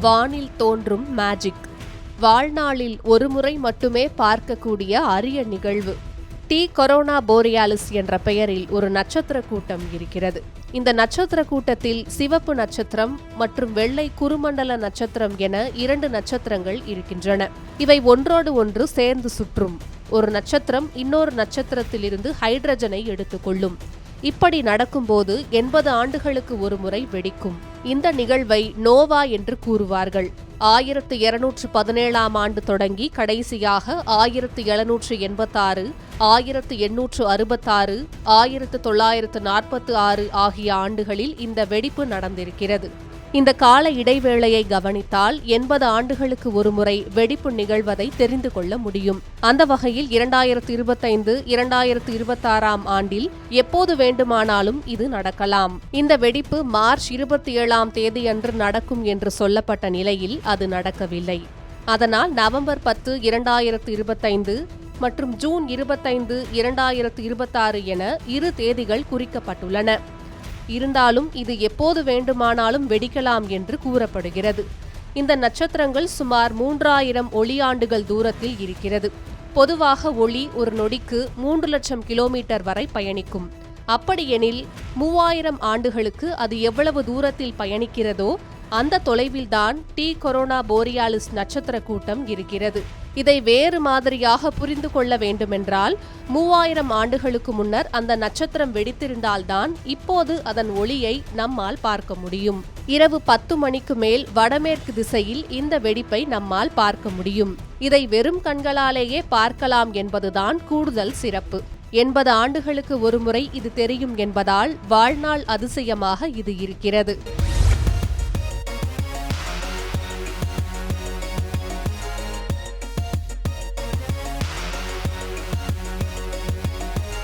வானில் தோன்றும் மேஜிக். வாழ்நாளில் ஒருமுறை மட்டுமே பார்க்கக்கூடிய அரிய நிகழ்வு. டி கொரோனா போரியாலிஸ் என்ற பெயரில் ஒரு நட்சத்திர கூட்டம் இருக்கிறது. இந்த நட்சத்திர கூட்டத்தில் சிவப்பு நட்சத்திரம் மற்றும் வெள்ளை குறுமண்டல நட்சத்திரம் என 2 நட்சத்திரங்கள் இருக்கின்றன. இவை ஒன்றோடு ஒன்று சேர்ந்து சுற்றும். ஒரு நட்சத்திரம் இன்னொரு நட்சத்திரத்திலிருந்து ஹைட்ரஜனை எடுத்துக்கொள்ளும். இப்படி நடக்கும்போது 80 ஆண்டுகளுக்கு ஒரு முறை வெடிக்கும். இந்த நிகழ்வை நோவா என்று கூறுவார்கள். 1217ஆம் ஆண்டு தொடங்கி கடைசியாக 1786, 1866, 1946 ஆகிய ஆண்டுகளில் இந்த வெடிப்பு நடந்திருக்கிறது. இந்த கால இடைவேளையை கவனித்தால் 80 ஆண்டுகளுக்கு ஒருமுறை வெடிப்பு நிகழ்வதை தெரிந்து கொள்ள முடியும். அந்த வகையில் 2025, 2026ஆம் ஆண்டில் எப்போது வேண்டுமானாலும் இது நடக்கலாம். இந்த வெடிப்பு மார்ச் 27ஆம் தேதியன்று நடக்கும் என்று சொல்லப்பட்ட நிலையில் அது நடக்கவில்லை. அதனால் நவம்பர் 10, 2025 மற்றும் ஜூன் 25, 2026 என 2 தேதிகள் குறிக்கப்பட்டுள்ளன. இருந்தாலும் இது எப்போது வேண்டுமானாலும் வெடிக்கலாம் என்று கூறப்படுகிறது. இந்த நட்சத்திரங்கள் சுமார் 3000 ஒளியாண்டுகள் தூரத்தில் இருக்கிறது. பொதுவாக ஒளி ஒரு நொடிக்கு 3 லட்சம் கிலோமீட்டர் வரை பயணிக்கும். அப்படியெனில் 3000 ஆண்டுகளுக்கு அது எவ்வளவு தூரத்தில் பயணிக்கிறதோ அந்த தொலைவில்தான் டி கொரோனா போரியாலிஸ் நட்சத்திர கூட்டம் இருக்கிறது. இதை வேறு மாதிரியாக புரிந்து கொள்ள வேண்டுமென்றால் 3000 ஆண்டுகளுக்கு முன்னர் அந்த நட்சத்திரம் வெடித்திருந்தால்தான் இப்போது அதன் ஒளியை நம்மால் பார்க்க முடியும். இரவு 10 மணிக்கு மேல் வடமேற்கு திசையில் இந்த வெடிப்பை நம்மால் பார்க்க முடியும். இதை வெறும் கண்களாலேயே பார்க்கலாம் என்பதுதான் கூடுதல் சிறப்பு. 80 ஆண்டுகளுக்கு ஒருமுறை இது தெரியும் என்பதால் வாழ்நாள் அதிசயமாக இது இருக்கிறது.